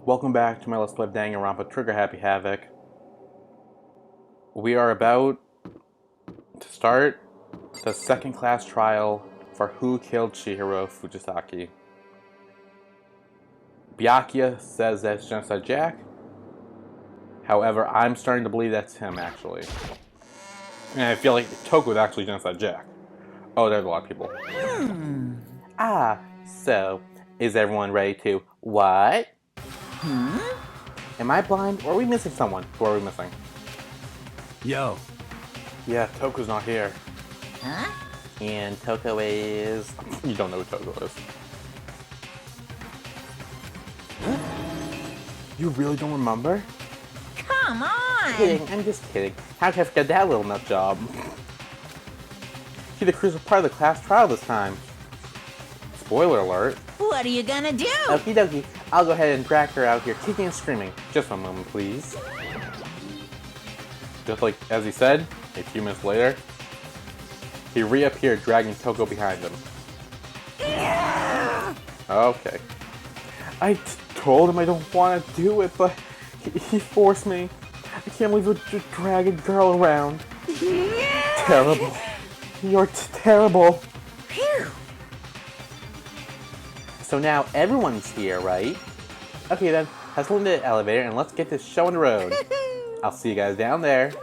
Welcome back to my Let's Play of Danganronpa Trigger Happy Havoc. We are about to start the second class trial for who killed Chihiro Fujisaki. Byakuya says that's Genocide Jack. However, I'm starting to believe that's him, actually. And I feel like Toko is actually Genocide Jack. Oh, there's a lot of people. So, is everyone ready to what? Am I blind, or are we missing someone? Who are we missing? Yo. Yeah, Toko's not here. Huh? And Toko is... You don't know who Toko is. You really don't remember? Come on! Kidding, I'm just kidding. How could I forget that little nut job? See, the crew's part of the class trial this time. Spoiler alert. What are you gonna do? Okie dokie, I'll go ahead and drag her out here kicking and screaming. Just one moment, please. Just like as he said, a few minutes later, he reappeared dragging Toko behind him. Okay. I told him I don't want to do it, but he forced me. I can't believe we're dragging a girl around. Terrible. You're terrible. Phew. So now everyone's here, right? Okay then, hustle into the elevator and let's get this show on the road. I'll see you guys down there.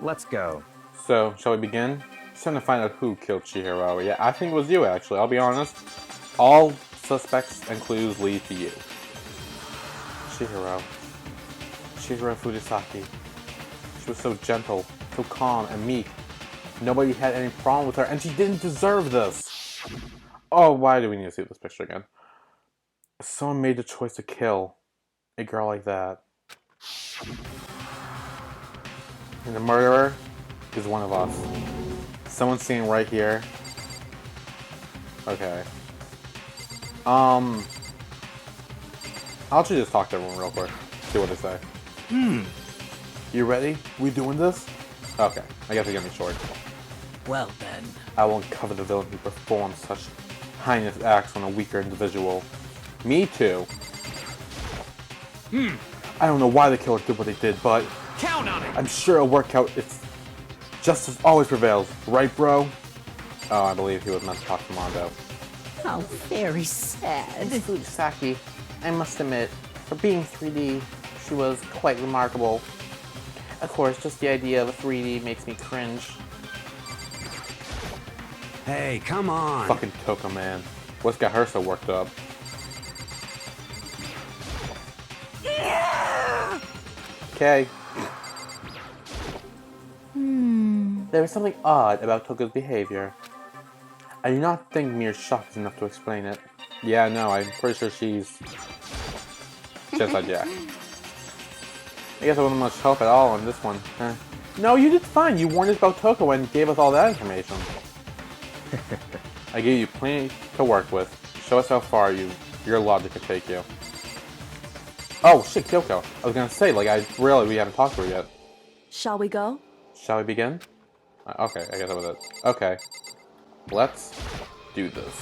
Let's go. So, shall we begin? It's time to find out who killed Chihiro. Yeah, I think it was you actually, I'll be honest. All suspects and clues lead to you. Chihiro Fujisaki. She was so gentle, so calm and meek. Nobody had any problem with her, and she didn't deserve this. Oh, why do we need to see this picture again? Someone made the choice to kill a girl like that. And the murderer is one of us. Someone sitting right here. Okay. I'll actually just talk to everyone real quick. See what they say. You ready? We doing this? Okay, I guess we're gonna be short. Well then. I will uncover the villain who performs such heinous acts on a weaker individual. Me too. I don't know why the killer did what they did, but Count on it! I'm sure it'll work out. It's justice always prevails, right, bro? Oh, I believe he was meant to talk to Mondo. How very sad. Fujisaki, I must admit, for being 3D, she was quite remarkable. Of course, just the idea of a 3D makes me cringe. Hey, come on! Fucking Toko, man. What's got her so worked up? Okay. There was something odd about Toko's behavior. I do not think mere shock is enough to explain it. Yeah, no, I'm pretty sure she's Genocide Jack. I guess I wasn't much help at all on this one. No, you did fine. You warned us about Toko and gave us all that information. I gave you plenty to work with. Show us how far your logic could take you. Oh shit, Kyoko. I was gonna say, like, I realized we haven't talked to her yet. Shall we go? Shall we begin? Okay, I guess that was it. Okay. Let's do this.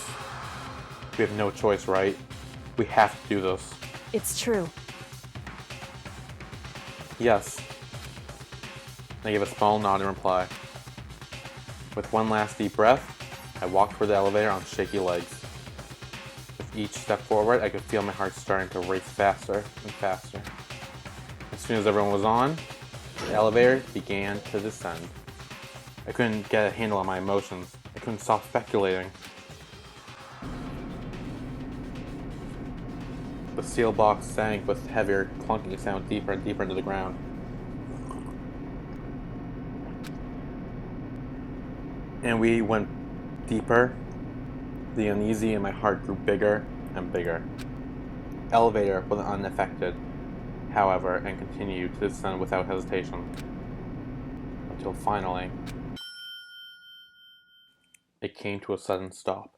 We have no choice, right? We have to do this. It's true. Yes. I gave a small nod in reply. With one last deep breath, I walked toward the elevator on shaky legs. With each step forward, I could feel my heart starting to race faster and faster. As soon as everyone was on, the elevator began to descend. I couldn't get a handle on my emotions. I couldn't stop speculating. The steel box sank with heavier, clunking sound deeper and deeper into the ground. And we went deeper. The uneasy in my heart grew bigger and bigger. Elevator was unaffected, however, and continued to descend without hesitation. Until finally, it came to a sudden stop.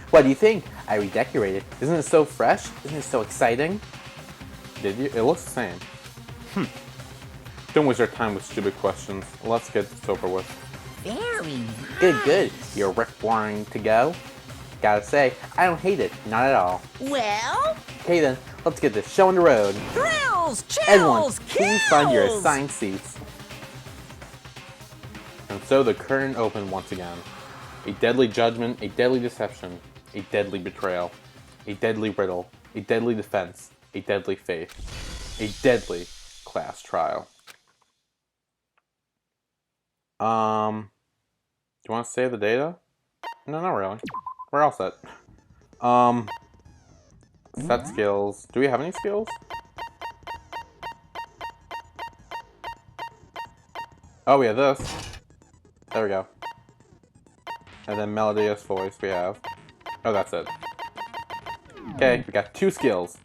What do you think? I redecorated. Isn't it so fresh? Isn't it so exciting? Did you? It looks the same. Don't waste our time with stupid questions. Let's get this over with. Very Good. You're wanting to go? Gotta say, I don't hate it. Not at all. Well, Okay then, let's get this show on the road. thrills, chills, Everyone, kills. please find your assigned seats. And so the curtain opened once again. A deadly judgment, a deadly deception, a deadly betrayal, a deadly riddle, a deadly defense, a deadly faith, a deadly class trial. Do you want to save the data? No, not really. We're all set. Set skills. Do we have any skills? Oh, we have this. There we go. And then melodious voice we have. Oh, that's it. Okay, we got 2 skills.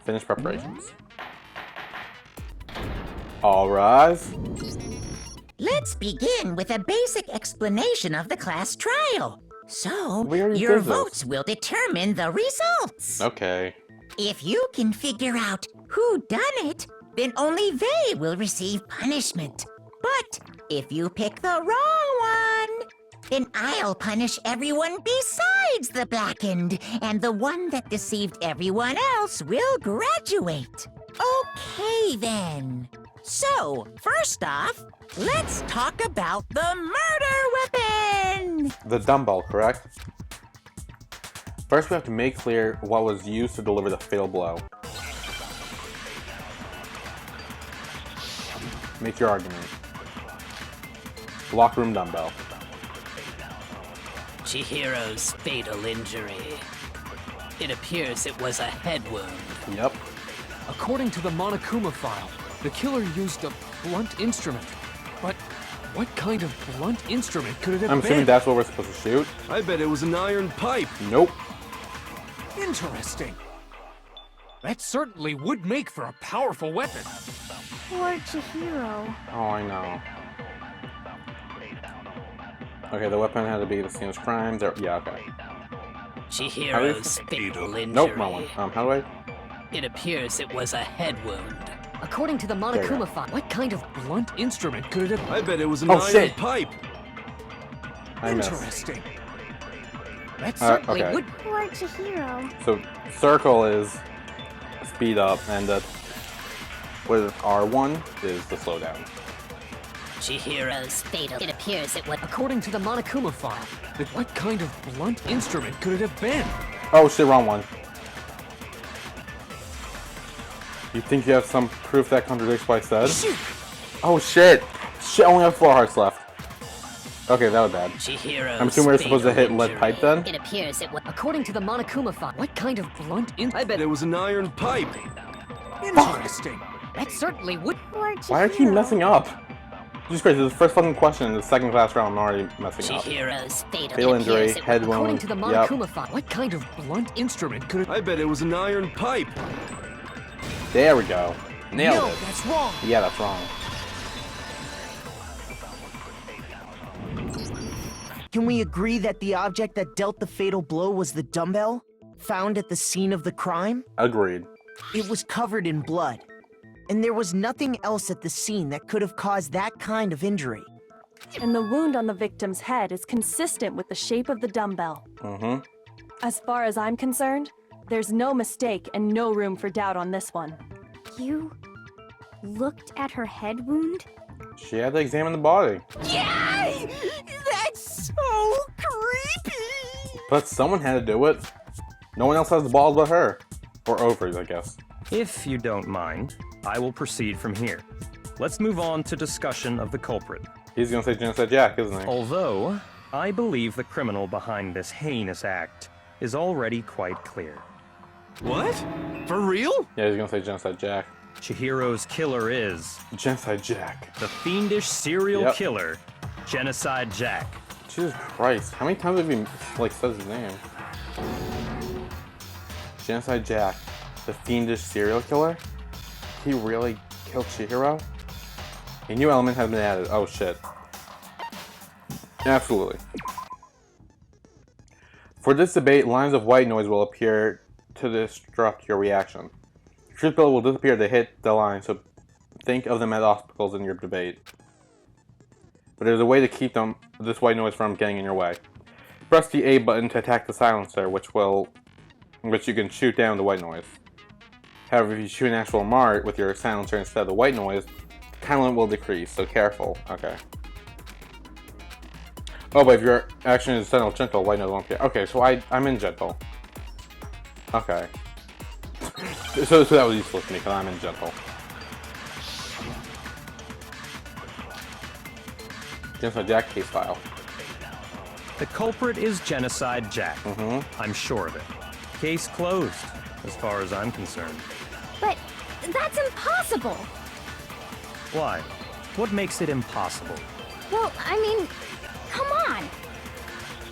Finish preparations. All rise. Let's begin with a basic explanation of the class trial. So, We already your did this. votes will determine the results. Okay. If you can figure out who done it, then only they will receive punishment. But if you pick the wrong one, then I'll punish everyone besides the blackened, and the one that deceived everyone else will graduate. Okay, then. So, first off, let's talk about the murder weapon! The dumbbell, correct? First, we have to make clear what was used to deliver the fatal blow. Make your argument. Locker room dumbbell. Chihiro's fatal injury. It appears it was a head wound. Yep. According to the Monokuma file, the killer used a blunt instrument. But what kind of blunt instrument could it have I'm assuming been? that's what we're supposed to shoot. I bet it was an iron pipe. Nope. Interesting. That certainly would make for a powerful weapon. Poor Chihiro. Oh, I know. Okay, the weapon had to be the scene of crime. There, yeah, okay. Chihiro's fatal injury. Nope, wrong one. How do I? It appears it was a head wound. According to the There you go. Monokuma file, what kind of blunt instrument could it have I bet it was an Oh, iron shit. pipe. I missed. Interesting. That certainly okay. would. Poor Chihiro. So, circle is speed up, and the with R1 is the slow down. Chihiro's fatal. It appears it was. According to the Monokuma file, what kind of blunt instrument could it have been? Oh shit, wrong one. You think you have some proof that contradicts what I said? Shoot! Oh shit! Shit, I only have 4 hearts left. Okay, that was bad. Chihiro's I'm assuming we're supposed to hit fatal lead pipe then? It appears it was. According to the Monokuma file, what kind of blunt I instrument? bet it was an iron pipe. Interesting. That certainly would. Poor Chihiro. Why are you messing up? Jesus Christ, this is the first fucking question in the second class round, I'm already messing up. Chihiro's fatal. Fatal It appears injury, it was. head According wound. to the Yep. Monokuma file, what kind of blunt instrument could it? I bet it was an iron pipe. There we go. Nailed No, it. that's wrong. Yeah, that's wrong. Can we agree that the object that dealt the fatal blow was the dumbbell, found at the scene of the crime? Agreed. It was covered in blood, and there was nothing else at the scene that could have caused that kind of injury. And the wound on the victim's head is consistent with the shape of the dumbbell. Mm-hmm. As far as I'm concerned, there's no mistake and no room for doubt on this one. You looked at her head wound? She had to examine the body. Yay! That's so creepy! But someone had to do it. No one else has the balls but her. Or ovaries, I guess. If you don't mind, I will proceed from here. Let's move on to discussion of the culprit. He's gonna say Genocide Jack, isn't he? Although, I believe the criminal behind this heinous act is already quite clear. What? For real? Yeah, he's gonna say Genocide Jack. Chihiro's killer is Genocide Jack. the fiendish serial Yep. killer, Genocide Jack. Jesus Christ, how many times have you, like, said his name? Genocide Jack, the fiendish serial killer? He really killed Chihiro? A new element has been added. Oh shit. Absolutely. For this debate, lines of white noise will appear to disrupt your reaction. Truth bill will disappear to hit the line, so think of them as obstacles in your debate. But there's a way to keep this white noise from getting in your way. press the A button to attack the silencer, which you can shoot down the white noise. However, if you shoot an actual Mart with your silencer instead of the white noise, count limit will decrease, so careful. Okay. Oh, but if your action is gentle, white noise won't care. Okay, so I'm in gentle. Okay. so that was useless to me, because I'm in gentle. Genocide Jack case file. The culprit is Genocide Jack. I'm sure of it. Case closed, as far as I'm concerned. But that's impossible. Why? What makes it impossible? Well, I mean, come on.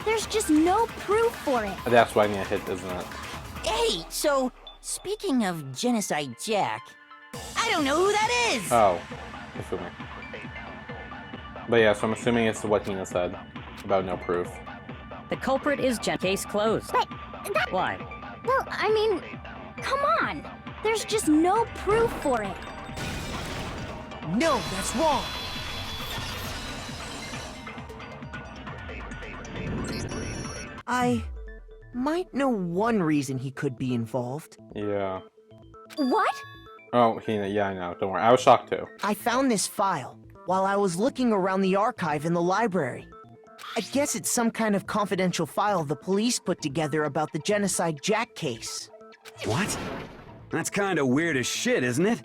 There's just no proof for it. That's why I need a hit, isn't it? Hey, so, speaking of Genocide Jack, I don't know who that is! Oh, assuming. But yeah, so I'm assuming it's what Hina said about no proof. The culprit is Case closed. But that... Why? Well, I mean, come on. There's just no proof for it. No, that's wrong. I might know one reason he could be involved. Yeah. What? Oh, Hina, yeah, I know. Don't worry. I was shocked too. I found this file while I was looking around the archive in the library. I guess it's some kind of confidential file the police put together about the Genocide Jack case. What? That's kind of weird as shit, isn't it?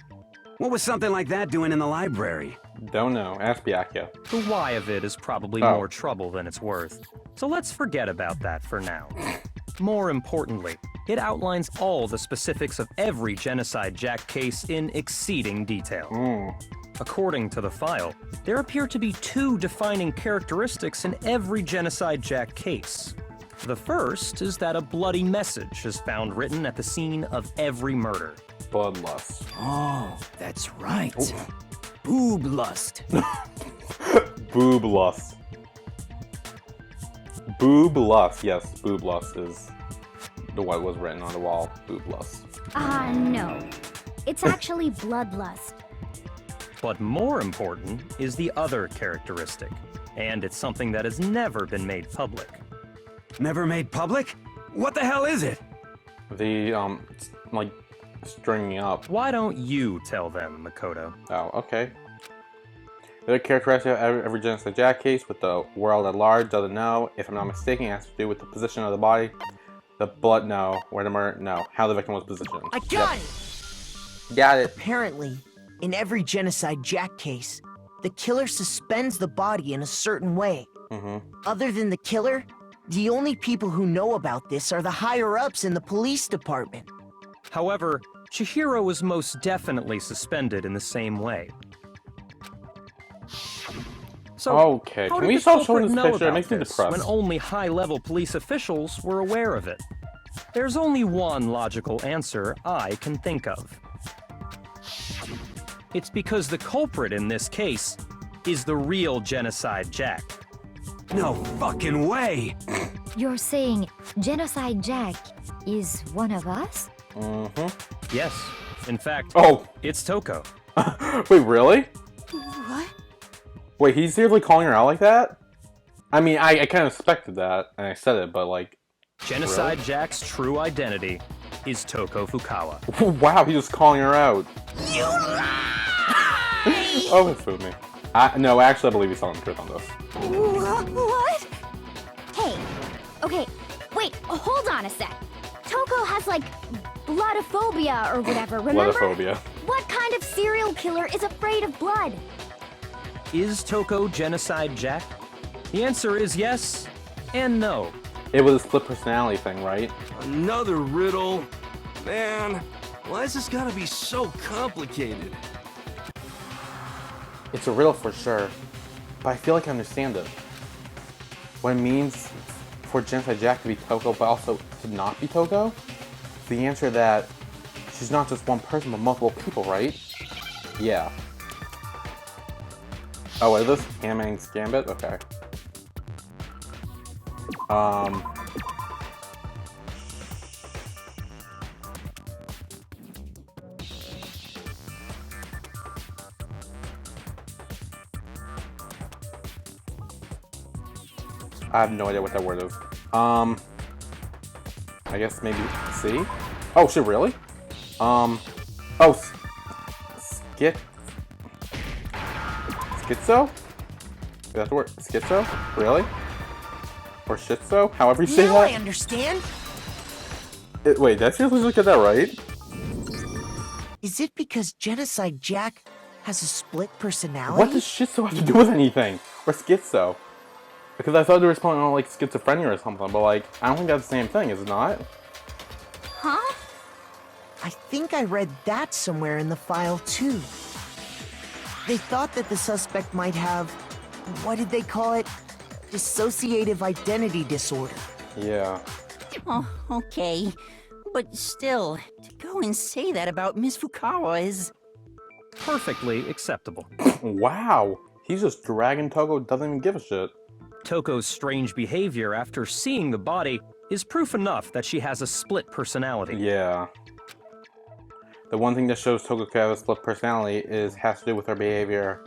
What was something like that doing in the library? Don't know. Ask Byakuya. The why of it is probably more trouble than it's worth. So let's forget about that for now. More importantly, it outlines all the specifics of every Genocide Jack case in exceeding detail. According to the file, there appear to be two defining characteristics in every Genocide Jack case. The first is that a bloody message is found written at the scene of every murder. Bloodlust. Oh, that's right. Boob lust. Boob lust. Boob lust. Yes, boob lust is what was written on the wall. Boob lust. No. It's actually bloodlust. But more important is the other characteristic, and it's something that has never been made public. Never made public? What the hell is it? The, like, stringing up. Why don't you tell them, Makoto? Oh, okay. The other characteristic of every Genocide Jack case, with the world at large doesn't know, if I'm not mistaken, it has to do with the position of the body. The blood, no. Where the murder, no. How the victim was positioned. I got it! Got it. Apparently, in every Genocide Jack case, the killer suspends the body in a certain way. Other than the killer, the only people who know about this are the higher-ups in the police department. However, Chihiro was most definitely suspended in the same way. So, okay, how can did we the stop showing culprit this know picture? It about makes me this depressed. when only high-level police officials were aware of it? There's only one logical answer I can think of. It's because the culprit in this case is the real Genocide Jack. No fucking way! You're saying Genocide Jack is one of us? Yes. In fact, it's Toko. Wait, really? What? Wait, he's seriously calling her out like that? I mean, I kind of expected that, and I said it, but like... Genocide really? Jack's true identity is Toko Fukawa. Wow, he's just calling her out. You lie! Oh, it fooled me. No, actually, I believe he's telling the truth on this. What? Hey, okay, wait, hold on a sec. Toko has, like, bloodophobia or whatever, remember? Bloodophobia. What kind of serial killer is afraid of blood? Is Toko Genocide Jack? The answer is yes and no. It was a split personality thing, right? Another riddle? Man, why is this gotta be so complicated? It's a riddle for sure, but I feel like I understand it. What it means for Genocide Jack to be Toko, but also to not be Toko? The answer that she's not just one person, but multiple people, right? Yeah. Oh, what is this? Hamming's Gambit? Okay. I have no idea what that word is. I guess maybe C? Oh shit, really? Oh, Schizo? Is that the word? Schizo? Really? Or shitzo? However you say now that? I understand. Wait, did I seriously get that right? Is it because Genocide Jack has a split personality? What does shitzo have to do with anything? Or schizo? Because I thought they were spelling out like schizophrenia or something, but like, I don't think that's the same thing, is it not? Huh? I think I read that somewhere in the file, too. They thought that the suspect might have, what did they call it? Dissociative identity disorder. Yeah. Oh, okay. But still, to go and say that about Miss Fukawa is... Perfectly acceptable. Wow. He's just dragging Toko, doesn't even give a shit. Toko's strange behavior after seeing the body is proof enough that she has a split personality. Yeah. The one thing that shows Toko could have a split personality has to do with her behavior.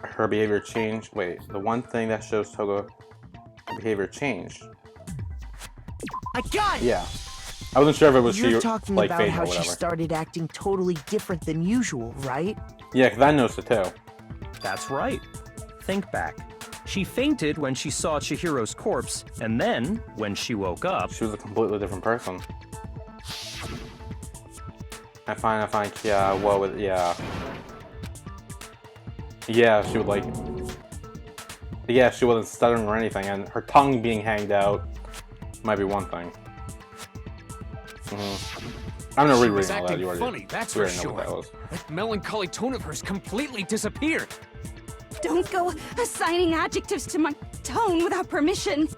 Her behavior changed. Wait, the one thing that shows Toko her behavior changed. I got it! Yeah. I wasn't sure if it was You're she, talking like, about fading how or whatever. she started acting totally different than usual, right? Yeah, because I noticed it too. That's right. Think back. She fainted when she saw Chihiro's corpse, and then, when she woke up... She was a completely different person. I find, yeah, what with, yeah. Yeah, she would like... Yeah, she wasn't stuttering or anything, and her tongue being hanged out might be one thing. I'm not rereading all that. You already, funny, that's you for already know sure. what that was. That melancholy tone of hers completely disappeared. Don't go assigning adjectives to my tone without permission.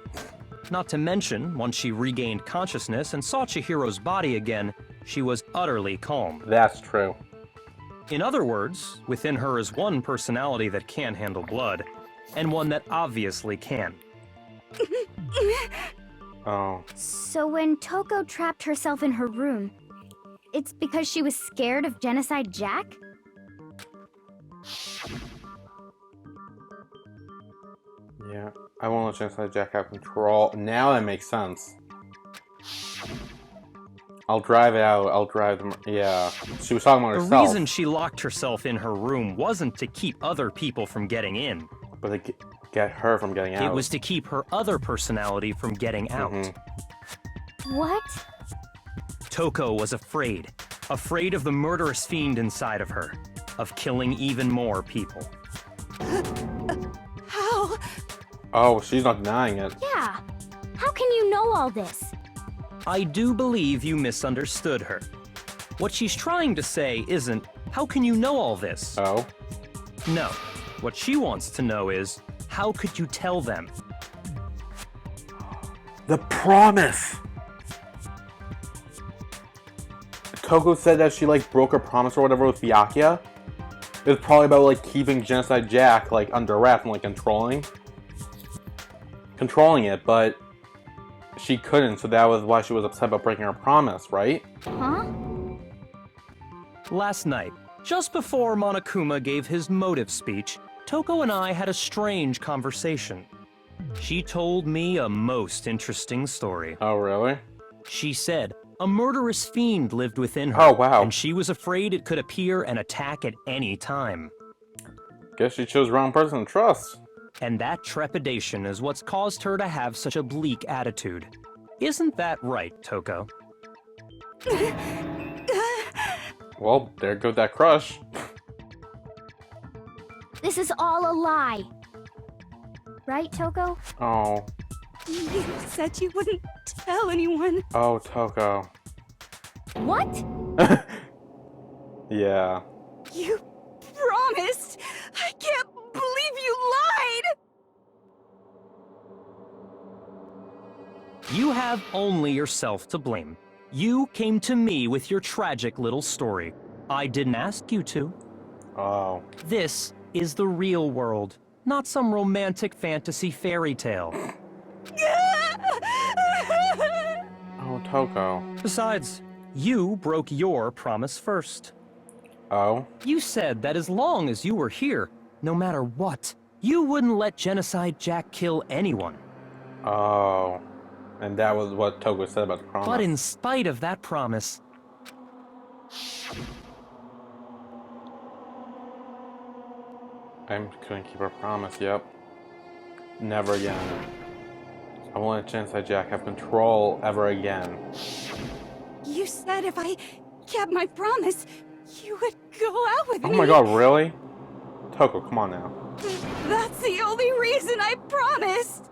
Not to mention, once she regained consciousness and saw Chihiro's body again, she was utterly calm. That's true. In other words, within her is one personality that can handle blood, and one that obviously can. Oh. So when Toko trapped herself in her room, it's because she was scared of Genocide Jack? Yeah, I won't let Genocide Jack have control. Now that makes sense. I'll drive it out. I'll drive them. Yeah, she was talking about herself. The reason she locked herself in her room wasn't to keep other people from getting in. But to get her from getting out. It was to keep her other personality from getting out. What? Toko was afraid. Afraid of the murderous fiend inside of her. Of killing even more people. How? Oh, she's not denying it. Yeah. How can you know all this? I do believe you misunderstood her. What she's trying to say isn't, how can you know all this? Oh? No. What she wants to know is, how could you tell them? The promise! Toko said that she, like, broke her promise or whatever with Byakuya. It was probably about, like, keeping Genocide Jack, like, under wraps and, like, controlling it, but she couldn't, so that was why she was upset about breaking her promise, right? Huh? Last night, just before Monokuma gave his motive speech, Toko and I had a strange conversation. She told me a most interesting story. Oh, really? She said a murderous fiend lived within her. Oh, wow. And she was afraid it could appear and attack at any time. Guess she chose the wrong person to trust. And that trepidation is what's caused her to have such a bleak attitude. Isn't that right, Toko? Well, there goes that crush. This is all a lie. Right, Toko? Oh. You said you wouldn't tell anyone. Oh, Toko. What? Yeah. You promised. I can't believe you lied. You have only yourself to blame. You came to me with your tragic little story. I didn't ask you to. Oh. This is the real world, not some romantic fantasy fairy tale. Oh, Toko. Besides, you broke your promise first. Oh? You said that as long as you were here, no matter what, You wouldn't let Genocide Jack kill anyone. Oh. And that was what Toko said about the promise. But in spite of that promise... I couldn't keep her promise, yep. Never again. I won't let Genocide Jack have control ever again. You said if I kept my promise, you would go out with me. Oh my god, really? Toko, come on now. That's the only reason I promised.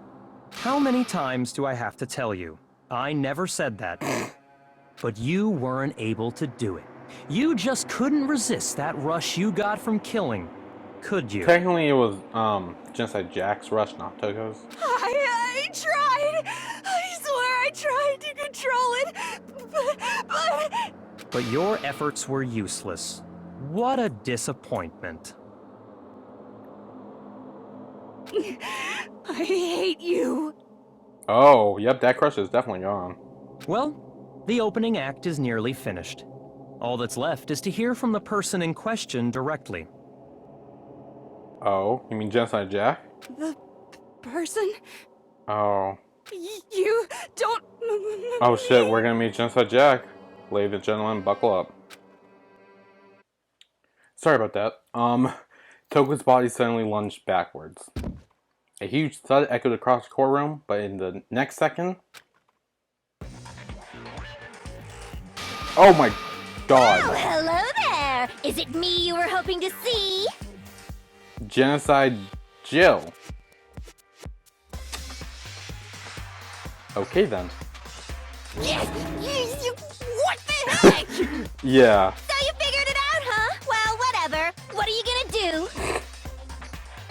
How many times do I have to tell you? I never said that. But you weren't able to do it. You just couldn't resist that rush you got from killing, could you? Technically it was, Genocide Jack's rush, not Toko's. I tried. I swear I tried to control it, But your efforts were useless. What a disappointment. I hate you. Oh, yep, that crush is definitely gone. Well, the opening act is nearly finished. All that's left is to hear from the person in question directly. Oh, you mean Genocide Jack? The person? Oh. You don't... Oh shit, we're gonna meet Genocide Jack. Ladies and gentlemen, buckle up. Sorry about that. Toko's body suddenly lunged backwards. A huge thud echoed across the courtroom, but in the next second... Oh my god! Oh, hello there! Is it me you were hoping to see? Genocide Jill. Okay then. Yes! What the heck? Yeah. So you figured it out, huh? Well, whatever. What are you gonna do?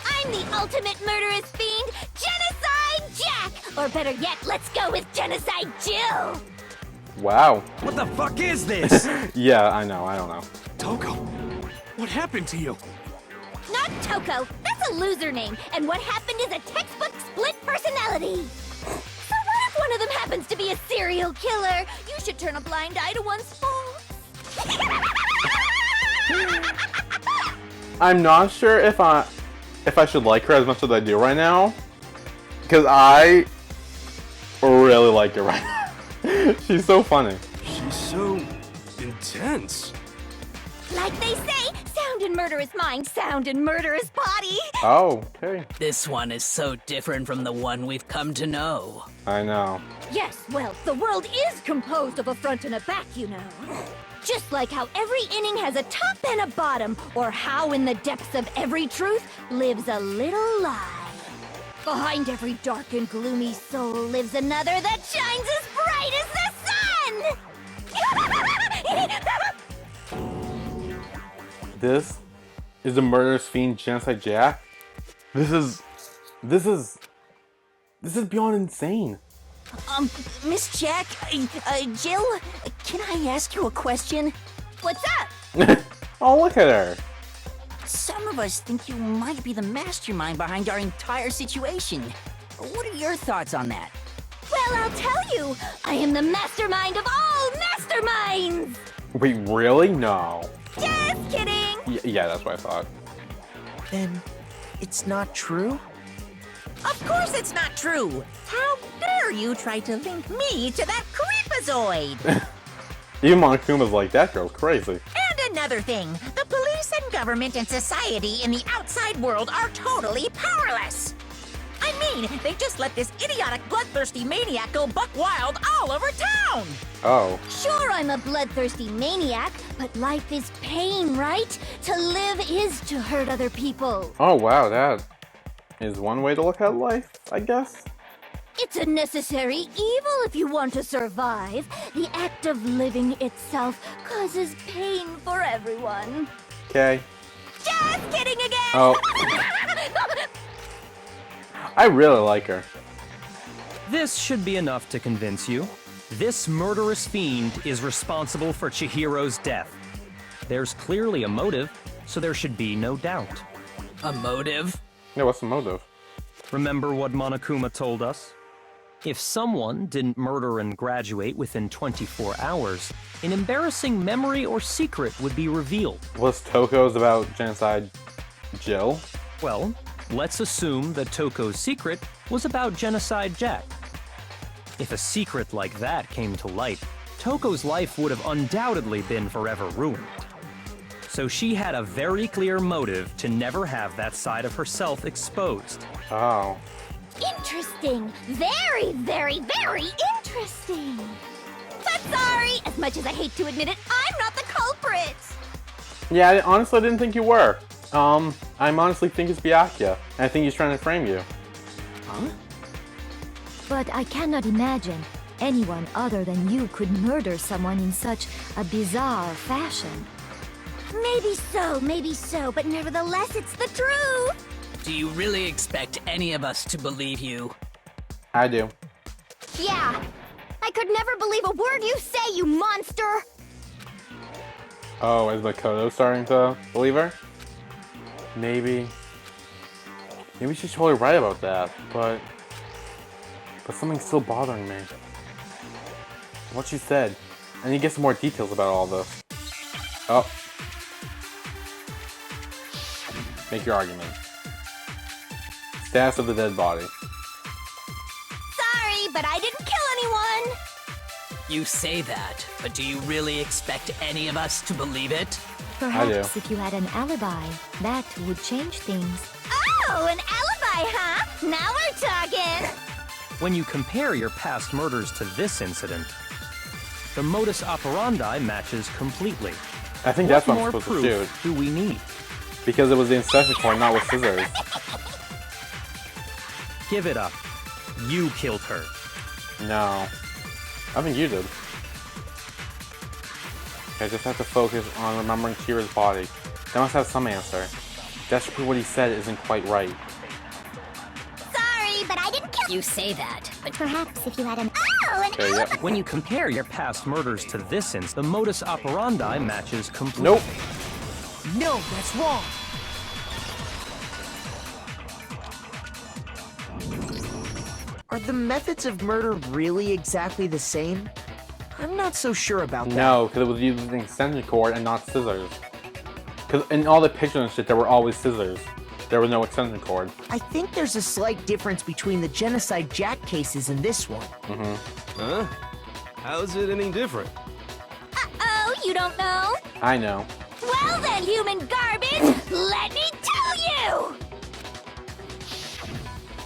I'm the ultimate murderous fiend, Genocide Jack! Or better yet, let's go with Genocide Jill! Wow. What the fuck is this? Yeah, I know, I don't know. Toko, what happened to you? Not Toko. That's a loser name. And what happened is a textbook split personality. So what if one of them happens to be a serial killer? You should turn a blind eye to one's faults. I'm not sure if I should like her as much as I do right now. Because I really like her right now. She's so funny. She's so intense. Like they say, sound in murderous mind, sound in murderous body. Oh, okay. This one is so different from the one we've come to know. I know. Yes, well, the world is composed of a front and a back, you know. Just like how every inning has a top and a bottom, or how in the depths of every truth lives a little lie. Behind every dark and gloomy soul lives another that shines as bright as the sun! This is the murderous fiend Genocide Jack. This is beyond insane. Miss Jack, Jill, can I ask you a question? What's up? Oh, look at her. Some of us think you might be the mastermind behind our entire situation. What are your thoughts on that? Well, I'll tell you. I am the mastermind of all masterminds! Wait, really? No. Just kidding! Yeah, that's what I thought. Then it's not true? Of course it's not true! How dare you try to link me to that creepazoid! Even Monokuma's like, that girl's crazy. And another thing, the police and government and society in the outside world are totally powerless! I mean, they just let this idiotic, bloodthirsty maniac go buck wild all over town! Oh. Sure, I'm a bloodthirsty maniac, but life is pain, right? To live is to hurt other people. Oh, wow, that is one way to look at life, I guess. It's a necessary evil if you want to survive. The act of living itself causes pain for everyone. Okay. Just kidding again! Oh. I really like her. This should be enough to convince you. This murderous fiend is responsible for Chihiro's death. There's clearly a motive, so there should be no doubt. A motive? Yeah, what's the motive? Remember what Monokuma told us? If someone didn't murder and graduate within 24 hours, an embarrassing memory or secret would be revealed. Was Toko's about Genocide Jill? Well, let's assume that Toko's secret was about Genocide Jack. If a secret like that came to light, Toko's life would have undoubtedly been forever ruined. So she had a very clear motive to never have that side of herself exposed. Oh. Interesting. Very, very, very interesting. But sorry, as much as I hate to admit it, I'm not the culprit. Yeah, I honestly didn't think you were. I honestly think it's Byakuya, and I think he's trying to frame you. Huh? But I cannot imagine anyone other than you could murder someone in such a bizarre fashion. Maybe so, but nevertheless, it's the truth! Do you really expect any of us to believe you? I do. Yeah. I could never believe a word you say, you monster! Oh, is Makoto starting to believe her? Maybe she's totally right about that, but something's still bothering me. What she said. I need to get some more details about all this. Oh. Make your argument. Status of the dead body. Sorry, but I didn't kill anyone! You say that, but do you really expect any of us to believe it? Perhaps if you had an alibi, that would change things. Oh, an alibi, huh? Now we're talking! When you compare your past murders to this incident, the modus operandi matches completely. I think that's what I'm more supposed to shoot. proof do we need? Because it was the incision cord, not with scissors. Give it up. You killed her. No. I think you did. I just have to focus on remembering Kira's body. That must have some answer. That's true, what he said isn't quite right. Sorry, but I didn't kill— You say that, but perhaps if you had an— Oh, an alibi! Yeah. When you compare your past murders to this instance, the modus operandi matches completely. Nope. No, that's wrong. Are the methods of murder really exactly the same? I'm not so sure about that. No, because it was using an extension cord and not scissors. Because in all the pictures and shit, there were always scissors. There was no extension cord. I think there's a slight difference between the Genocide Jack cases and this one. Huh? How's it any different? Uh-oh, you don't know? I know. Well then, human garbage, let me tell you!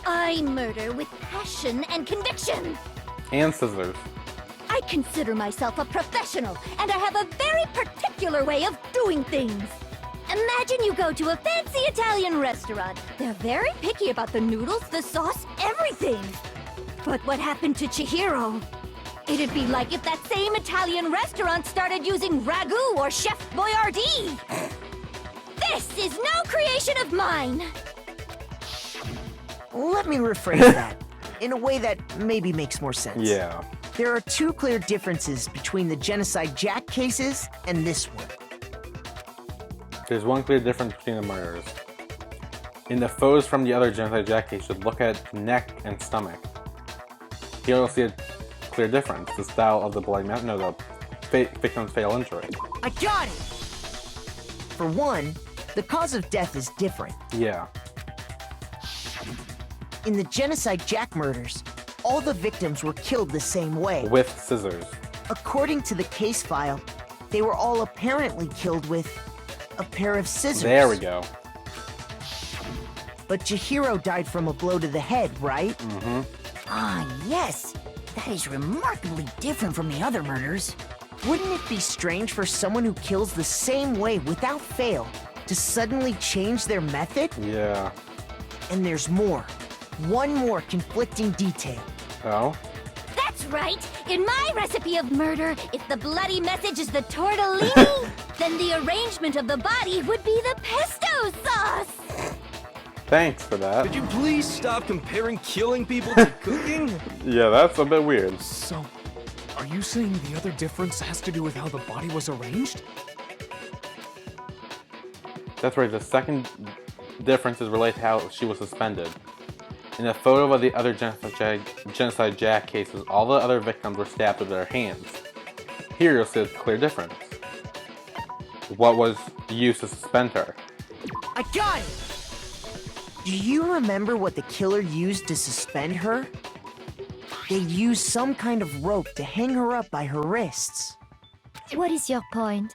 I murder with passion and conviction. And scissors. I consider myself a professional, and I have a very particular way of doing things. Imagine you go to a fancy Italian restaurant. They're very picky about the noodles, the sauce, everything. But what happened to Chihiro? It'd be like if that same Italian restaurant started using ragu or Chef Boyardee. This is no creation of mine. Let me rephrase that in a way that maybe makes more sense. Yeah. There are two clear differences between the Genocide Jack cases and this one. There's one clear difference between the murders. In the photos from the other Genocide Jack case, you should look at neck and stomach. Here you'll see a clear difference. The style of the bloody mouth, no, the victim's fatal injury. I got it! For one, the cause of death is different. Yeah. In the Genocide Jack murders, all the victims were killed the same way. With scissors. According to the case file, they were all apparently killed with a pair of scissors. There we go. But Chihiro died from a blow to the head, right? Mm-hmm. Ah, yes. That is remarkably different from the other murders. Wouldn't it be strange for someone who kills the same way without fail to suddenly change their method? Yeah. And there's more. One more conflicting detail. Oh? That's right. In my recipe of murder, if the bloody message is the tortellini, then the arrangement of the body would be the pesto sauce. Thanks for that. Could you please stop comparing killing people to cooking? Yeah, that's a bit weird. So, are you saying the other difference has to do with how the body was arranged? That's right, the second difference is related to how she was suspended. In a photo of the other Genocide Jack cases, all the other victims were stabbed with their hands. Here you'll see a clear difference. What was used to suspend her? I got it! Do you remember what the killer used to suspend her? They used some kind of rope to hang her up by her wrists. What is your point?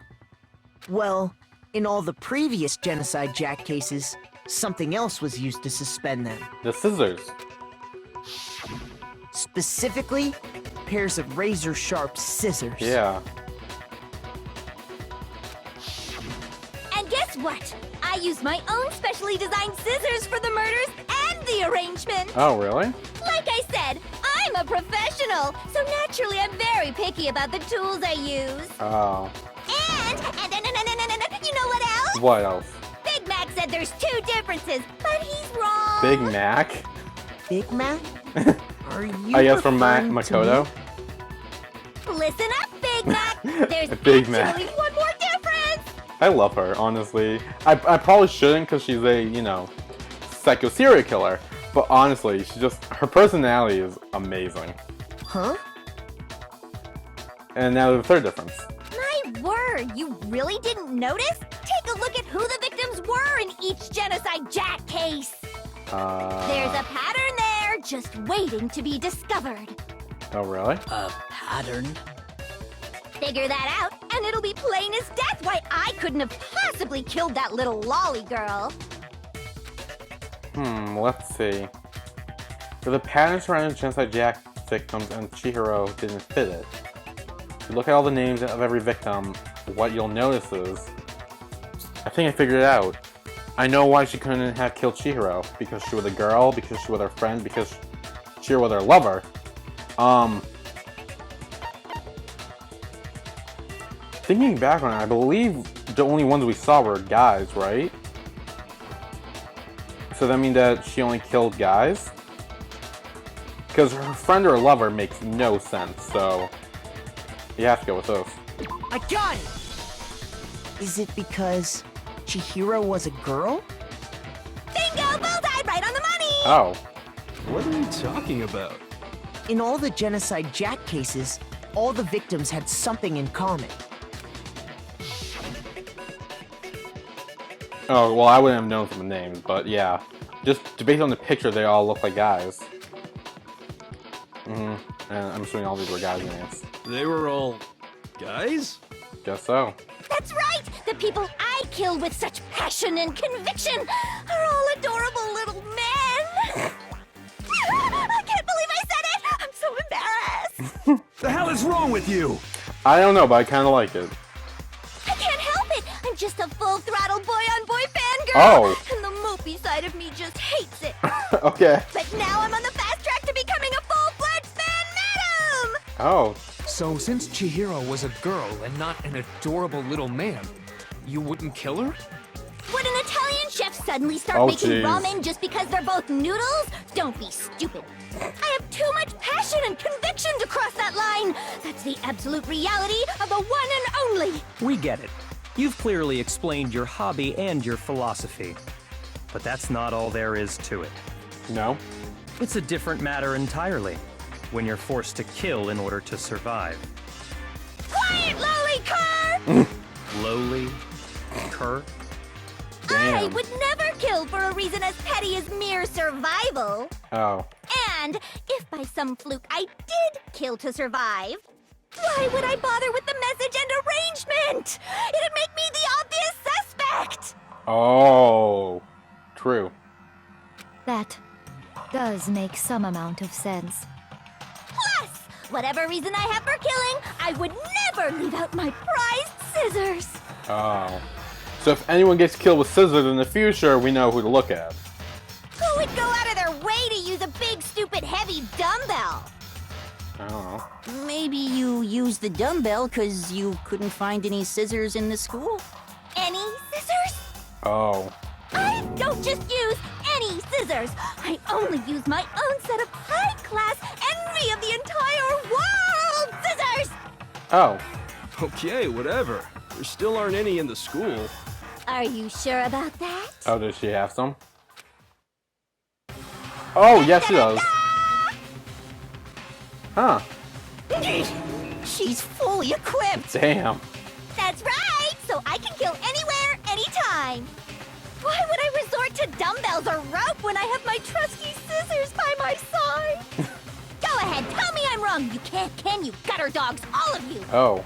Well, in all the previous Genocide Jack cases, something else was used to suspend them. The scissors. Specifically, pairs of razor-sharp scissors. Yeah. And guess what? I used my own specially designed scissors for the murders and the arrangement. Oh, really? Like I said, I'm a professional, so naturally I'm very picky about the tools I use. Oh. And you know what else? What else? Big Mac said there's 2 differences, but he's wrong. Big Mac? Big Mac? Are you I guess from referring to Makoto? Me? Listen up, Big Mac. There's Big Mac. actually one more difference. I love her, honestly. I probably shouldn't because she's a, you know, psycho serial killer. But honestly, her personality is amazing. Huh? And now the third difference. My word, you really didn't notice? Take a look at who the victims were in each Genocide Jack case. There's a pattern there, just waiting to be discovered. Oh, really? A pattern? Figure that out, and it'll be plain as death why I couldn't have possibly killed that little lolly girl. Let's see. So the patterns surrounding Genocide Jack victims and Chihiro didn't fit it. If you look at all the names of every victim, what you'll notice is... I think I figured it out. I know why she couldn't have killed Chihiro. Because she was a girl, because she was her friend, because Chihiro was her lover. Thinking back on it, I believe the only ones we saw were guys, right? So that means that she only killed guys? Because her friend or lover makes no sense, so you have to go with those. I got it! Is it because Chihiro was a girl? Bingo! Bullseye! Right on the money! Oh. What are you talking about? In all the Genocide Jack cases, all the victims had something in common. Oh, well, I wouldn't have known from the names, but yeah. Just based on the picture, they all look like guys. And I'm assuming all these were guys' names. They were all guys? Guess so. That's right! The people I kill with such passion and conviction are all adorable little men! I can't believe I said it! I'm so embarrassed! The hell is wrong with you? I don't know, but I kind of like it. I can't help it! I'm just a full-throttle boy-on-boy fangirl! Oh. And the mopey side of me just hates it! Okay. But now I'm on the fast track to becoming a full-fledged fan madam! Oh. So since Chihiro was a girl and not an adorable little man, you wouldn't kill her? Would an Italian chef suddenly start making ramen just because they're both noodles? Don't be stupid. I have too much passion and conviction to cross that line. That's the absolute reality of the one and only. We get it. You've clearly explained your hobby and your philosophy. But that's not all there is to it. No? It's a different matter entirely, when you're forced to kill in order to survive. Quiet, lowly cur! Lowly? Cur? I would never kill for a reason as petty as mere survival. Oh. And if by some fluke I did kill to survive, why would I bother with the message and arrangement? It'd make me the obvious suspect. Oh. True. That does make some amount of sense. Plus, whatever reason I have for killing, I would never leave out my prized scissors. Oh. So if anyone gets killed with scissors in the future, we know who to look at. Who would go out of their way to use a big, stupid, heavy dumbbell? I don't know. Maybe you used the dumbbell because you couldn't find any scissors in the school? Any scissors? Oh. I don't just use any scissors. I only use my own set of high-class envy of the entire world scissors! Oh. Okay, whatever. There still aren't any in the school. Are you sure about that? Oh, does she have some? Oh, yes she does. Huh. She's fully equipped! Damn. That's right! So I can kill anywhere, anytime! Why would I resort to dumbbells or rope when I have my trusty scissors by my side? Go ahead, tell me I'm wrong. You can't, can you, gutter dogs, all of you? Oh.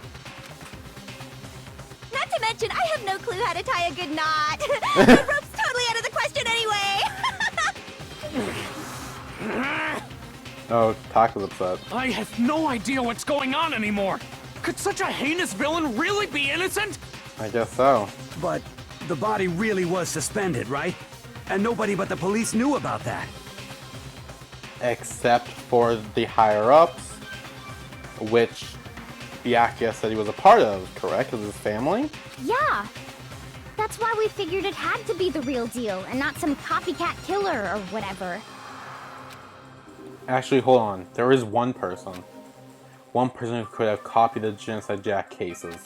Not to mention, I have no clue how to tie a good knot. The rope's totally out of the question anyway. Oh, Taco's upset. I have no idea what's going on anymore. Could such a heinous villain really be innocent? I guess so. But the body really was suspended, right? And nobody but the police knew about that. Except for the higher-ups, which Byakuya said he was a part of, correct? Because his family? Yeah. That's why we figured it had to be the real deal and not some copycat killer or whatever. Actually, hold on. There is one person. One person who could have copied the Genocide Jack cases.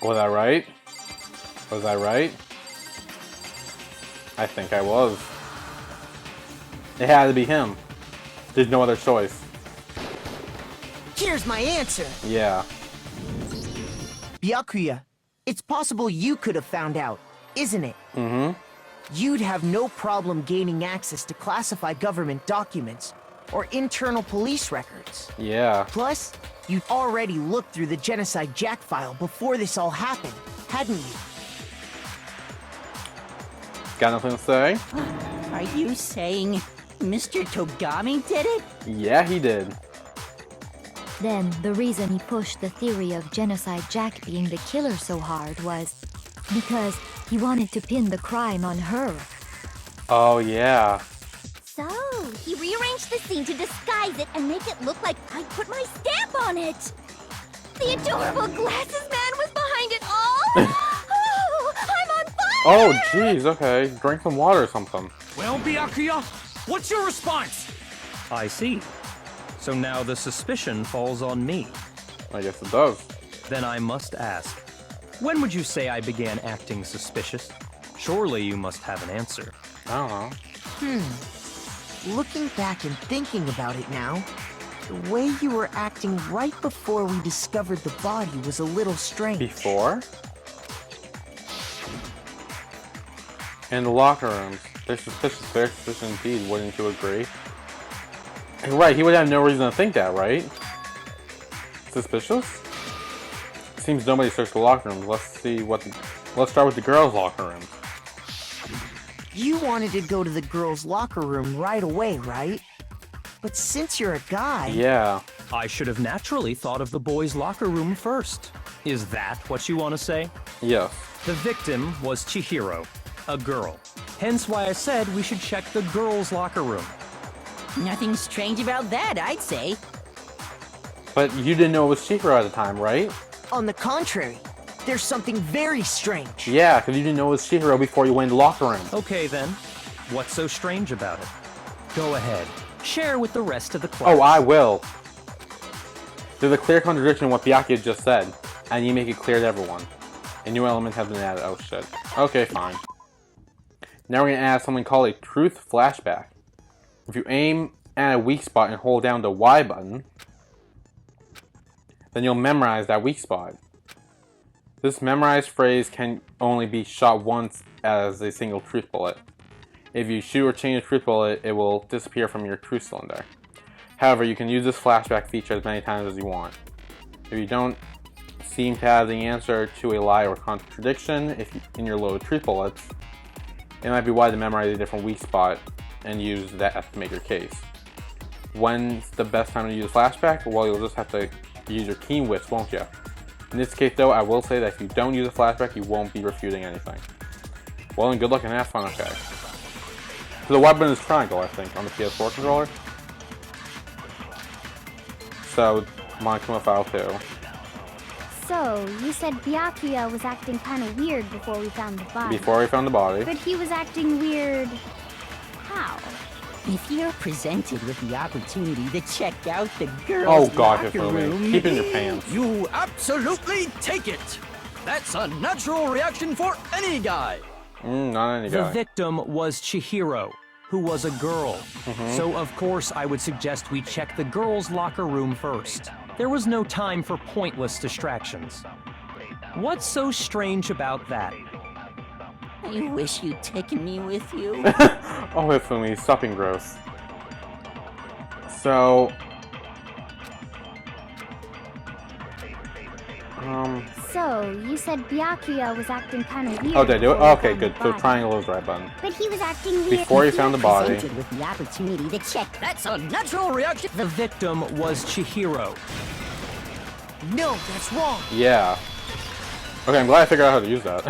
Was I right? Was I right? I think I was. It had to be him. There's no other choice. Here's my answer. Yeah. Byakuya, it's possible you could have found out, isn't it? Mm-hmm. You'd have no problem gaining access to classified government documents or internal police records. Yeah. Plus, you'd already looked through the Genocide Jack file before this all happened, hadn't you? Got nothing to say? Are you saying Mr. Togami did it? Yeah, he did. Then, the reason he pushed the theory of Genocide Jack being the killer so hard was because he wanted to pin the crime on her. Oh, yeah. So, he rearranged the scene to disguise it and make it look like I put my stamp on it. The adorable glasses man was behind it all. Oh, I'm on fire! Oh, jeez, okay. Drink some water or something. Well, Byakuya, what's your response? I see. So now the suspicion falls on me. I guess it does. Then I must ask, when would you say I began acting suspicious? Surely you must have an answer. I don't know. Looking back and thinking about it now, the way you were acting right before we discovered the body was a little strange. Before? In the locker rooms. They're suspicious. They're suspicious indeed, wouldn't you agree? You're right, he would have no reason to think that, right? Suspicious? Seems nobody searched the locker rooms. Let's see what let's start with the girls' locker rooms. You wanted to go to the girls' locker room right away, right? But since you're a guy... Yeah. I should have naturally thought of the boys' locker room first. Is that what you want to say? Yes. The victim was Chihiro, a girl. Hence why I said we should check the girls' locker room. Nothing strange about that, I'd say. But you didn't know it was Chihiro at the time, right? On the contrary, there's something very strange. Yeah, because you didn't know it was Chihiro before you went in the locker room. Okay then, what's so strange about it? Go ahead, share with the rest of the class. Oh, I will. There's a clear contradiction in what Byakuya just said, and you make it clear to everyone. A new element has been added. Oh shit. Okay, fine. Now we're going to add something called a truth flashback. If you aim at a weak spot and hold down the Y button, then you'll memorize that weak spot. This memorized phrase can only be shot once as a single truth bullet. If you shoot or change a truth bullet, it will disappear from your truth cylinder. However, you can use this flashback feature as many times as you want. If you don't seem to have the answer to a lie or contradiction in your load of truth bullets, it might be wise to memorize a different weak spot and use that to make your case. When's the best time to use flashback? Well, you'll just have to use your keen wits, won't you? In this case though, I will say that if you don't use a flashback, you won't be refuting anything. Well, and good luck and have fun, okay. So the weapon is triangle, I think, on the PS4 controller. So, Monokuma File 2. So, you said Byakuya was acting kind of weird before we found the body. Before we found the body. But he was acting weird... how? If you're presented with the opportunity to check out the girls' locker room... Keep it in your pants. You absolutely take it! That's a natural reaction for any guy! Not any guy. The victim was Chihiro, who was a girl. So of course I would suggest we check the girls' locker room first. There was no time for pointless distractions. What's so strange about that? You wish you'd taken me with you? Oh, Hifumi, stop being gross. So... So, you said Byakuya was acting kind of weird. Oh, did I do it? before he Okay, found good. the So body. triangle is the right button. But he was acting weird. Before he found the body. Presented with the opportunity to check. That's a natural reaction. The victim was Chihiro. No, that's wrong. Yeah. Okay, I'm glad I figured out how to use that.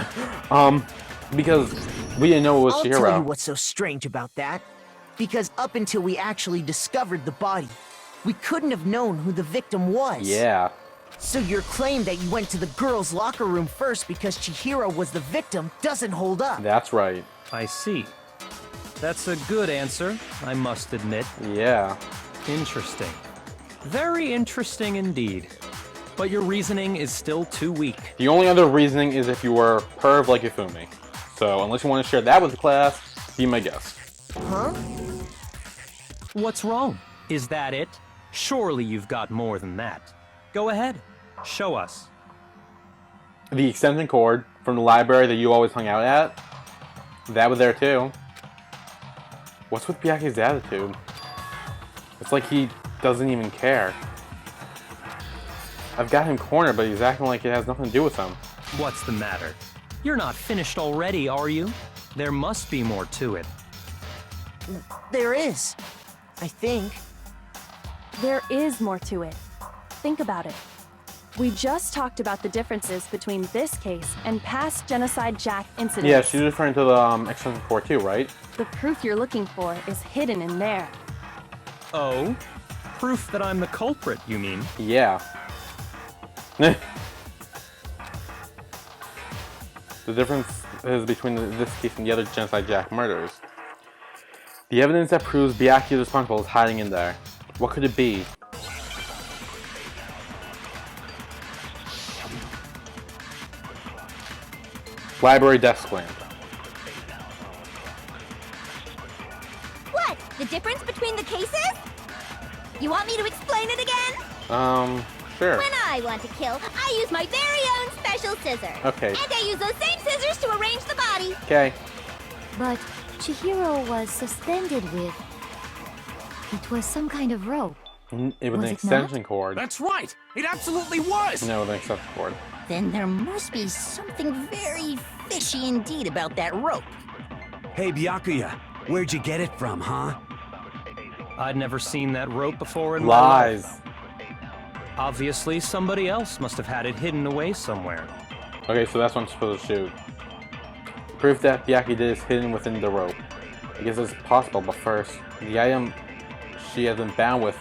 Because we didn't know it was I'll Chihiro. tell you what's so strange about that. Because up until we actually discovered the body, we couldn't have known who the victim was. Yeah. So your claim that you went to the girls' locker room first because Chihiro was the victim doesn't hold up. That's right. I see. That's a good answer, I must admit. Yeah. Interesting. Very interesting indeed. But your reasoning is still too weak. The only other reasoning is if you were perv like Hifumi. So unless you want to share that with the class, be my guest. Huh? What's wrong? Is that it? Surely you've got more than that. Go ahead. Show us. The extension cord from the library that you always hung out at, that was there too. What's with Byakuya's attitude? It's like he doesn't even care. I've got him cornered, but he's acting like it has nothing to do with him. What's the matter? You're not finished already, are you? There must be more to it. There is. I think. There is more to it. Think about it. We just talked about the differences between this case and past Genocide Jack incidents. Yeah, she's referring to the extension cord too, right? The proof you're looking for is hidden in there. Oh? Proof that I'm the culprit, you mean? Yeah. The difference is between this case and the other Genocide Jack murders. The evidence that proves Byakuya is responsible is hiding in there. What could it be? Library desk lamp. What? The difference between the cases? You want me to explain it again? Sure. When I want to kill, I use my very own special scissors. Okay. And I use those same scissors to arrange the body. Okay. But Chihiro was suspended with... It was some kind of rope. It was an Was it extension cord. That's right. It absolutely was. No, it was an extension cord. Then there must be something very fishy indeed about that rope. Hey, Byakuya, where'd you get it from, huh? I'd never seen that rope before in my life. Lies. Obviously, somebody else must have had it hidden away somewhere. Okay, so that's what I'm supposed to shoot. Proof that Byakuya did is hidden within the rope. I guess it's possible, but first, the item she has been bound with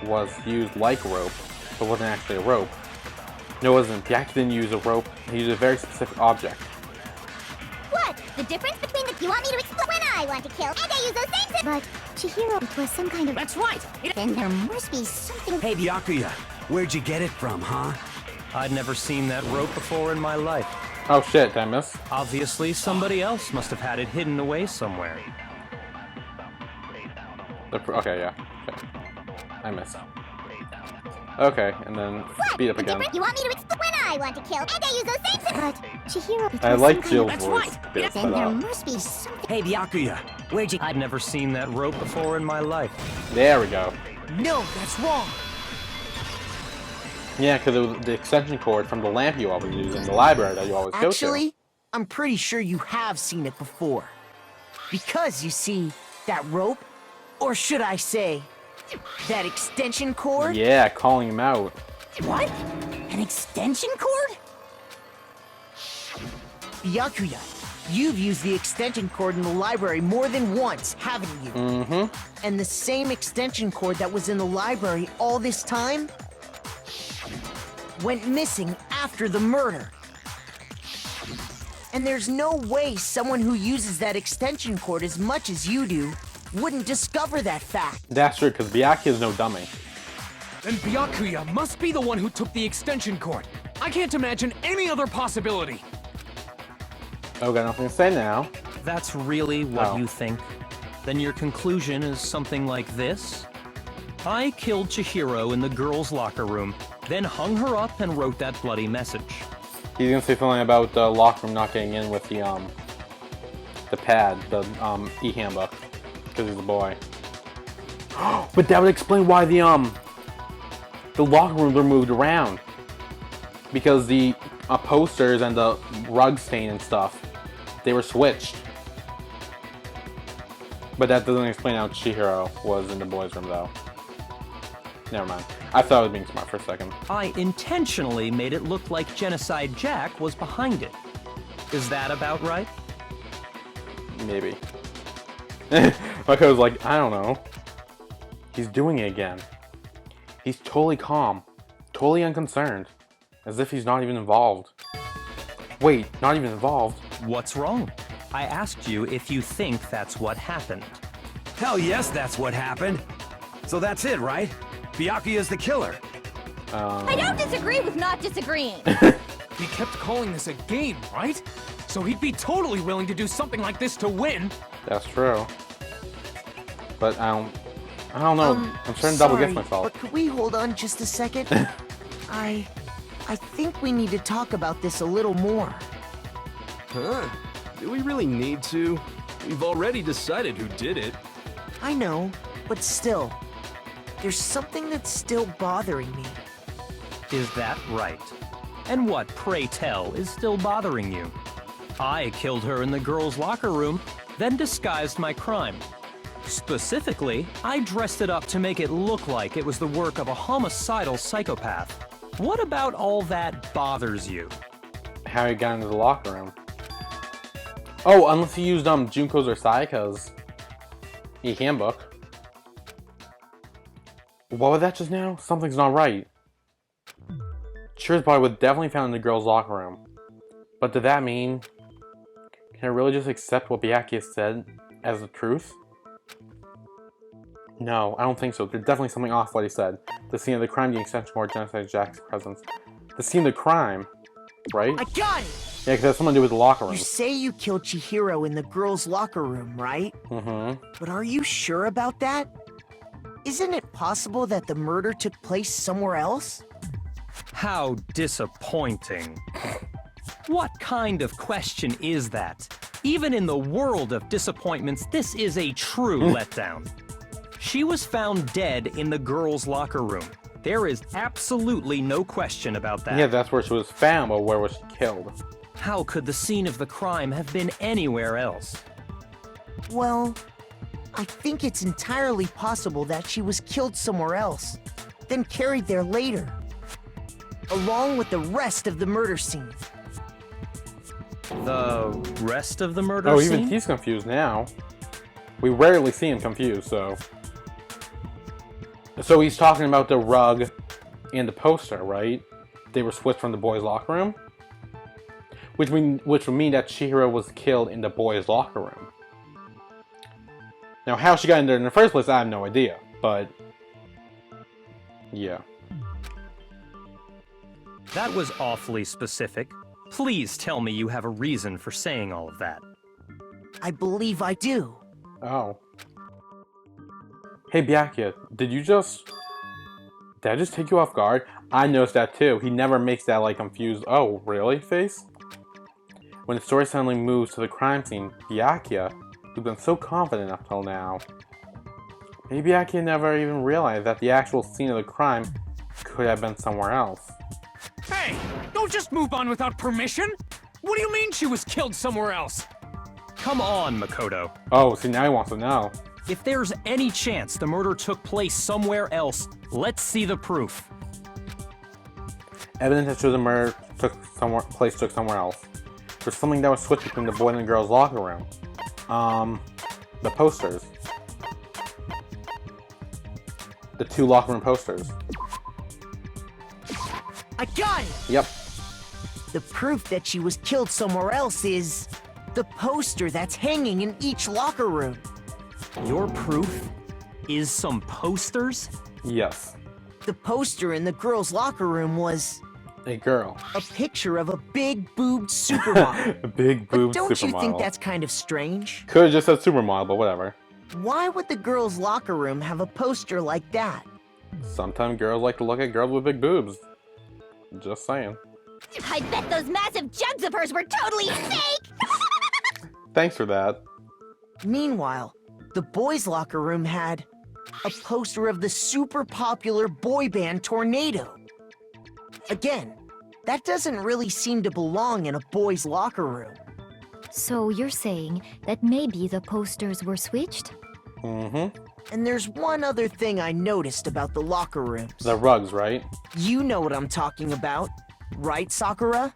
was used like rope, but wasn't actually a rope. No, it wasn't. Byakuya didn't use a rope. He used a very specific object. What? The difference between the... You want me to explain? When I want to kill, and I use those same scissors. But Chihiro, it was some kind of... That's right. Then there must be something... Hey, Byakuya, where'd you get it from, huh? I'd never seen that rope before in my life. Oh shit, did I miss? Obviously, somebody else must have had it hidden away somewhere. Okay, yeah. Okay. I missed. Okay, and then speed up again. You want me to explain? When I want to kill, and I use those same scissors. But Chihiro, it I was like some kind Jill's of... voice. Bit, Then but, there must be something... Hey, Byakuya, where'd you... I'd never seen that rope before in my life. there we go. No, that's wrong. Yeah, because it was the extension cord from the lamp you always use in the library that you always go to. Actually, I'm pretty sure you have seen it before. Because, you see, that rope, or should I say, that extension cord? Yeah, calling him out. What? An extension cord? Byakuya, you've used the extension cord in the library more than once, haven't you? Mm-hmm. And the same extension cord that was in the library all this time went missing after the murder. And there's no way someone who uses that extension cord as much as you do wouldn't discover that fact. That's true, because Byakuya is no dummy. Then Byakuya must be the one who took the extension cord. I can't imagine any other possibility. Oh, got nothing to say now. That's really what Oh. you think? Then your conclusion is something like this? I killed Chihiro in the girls' locker room, then hung her up and wrote that bloody message. He's gonna say something about the locker room not getting in with the the pad, the e-handbook, because he's a boy. But that would explain why the locker rooms were moved around, because the posters and the rug stain and stuff, they were switched. But that doesn't explain how Chihiro was in the boys' room, though. Never mind. I thought I was being smart for a second. I intentionally made it look like Genocide Jack was behind it. Is that about right? Maybe. Like I was like, I don't know. He's doing it again. He's totally calm, totally unconcerned, as if he's not even involved. Wait, not even involved? What's wrong? I asked you if you think that's what happened. Hell yes, that's what happened. So that's it, right? Byakuya's the killer. I don't disagree with not disagreeing. He kept calling this a game, right? So he'd be totally willing to do something like this to win. That's true. But I don't know. I'm starting to double guess myself. But could we hold on just a second? I think we need to talk about this a little more. Huh? Do we really need to? We've already decided who did it. I know, but still, there's something that's still bothering me. Is that right? And what, pray tell, is still bothering you? I killed her in the girls' locker room, then disguised my crime. Specifically, I dressed it up to make it look like it was the work of a homicidal psychopath. What about all that bothers you? How he got into the locker room. Oh, unless he used Junko's or Sayaka's e-handbook. What was that just now? Something's not right. Chihira's body was definitely found in the girls' locker room. But did that mean... Can I really just accept what Byakuya said as the truth? No, I don't think so. There's definitely something off what he said. The scene of the crime, the extension more Genocide Jack's presence. The scene of the crime, right? I got it! Yeah, because it has something to do with the locker room. You say you killed Chihiro in the girls' locker room, right? Mm-hmm. But are you sure about that? Isn't it possible that the murder took place somewhere else? How disappointing. What kind of question is that? Even in the world of disappointments, this is a true letdown. She was found dead in the girls' locker room. There is absolutely no question about that. Yeah, that's where she was found, but where was she killed? How could the scene of the crime have been anywhere else? Well, I think it's entirely possible that she was killed somewhere else, then carried there later, along with the rest of the murder scene. The rest of the murder scene? scene? Oh, even he's confused now. We rarely see him confused, so... So he's talking about the rug and the poster, right? They were switched from the boys' locker room? Which would mean that Chihiro was killed in the boys' locker room. Now, how she got in there in the first place, I have no idea, but... Yeah. That was awfully specific. Please tell me you have a reason for saying all of that. I believe I do. Oh. Hey Byakuya, did I just take you off guard? I noticed that too. He never makes that like confused, oh really face? When the story suddenly moves to the crime scene, Byakuya, who's been so confident up till now, maybe Byakuya never even realized that the actual scene of the crime could have been somewhere else. Hey, don't just move on without permission! What do you mean she was killed somewhere else? Come on, Makoto. Oh, see now he wants to know. If there's any chance the murder took place somewhere else, let's see the proof. Evidence that shows the murder took place somewhere else. There's something that was switched between the boy and the girl's locker room. The posters. The two locker room posters. I got it! Yep. The proof that she was killed somewhere else is the poster that's hanging in each locker room. Your proof is some posters? Yes. The poster in the girls' locker room was... a girl. A picture of a big-boobed supermodel. A big-boobed supermodel. Don't you think that's kind of strange? Could have just said supermodel, but whatever. Why would the girls' locker room have a poster like that? Sometimes girls like to look at girls with big boobs. Just saying. I bet those massive jugs of hers were totally fake! Thanks for that. Meanwhile, the boys' locker room had a poster of the super popular boy band Tornado. Again, that doesn't really seem to belong in a boys' locker room. So you're saying that maybe the posters were switched? Mm-hmm. And there's one other thing I noticed about the locker rooms. The rugs, right? You know what I'm talking about, right, Sakura?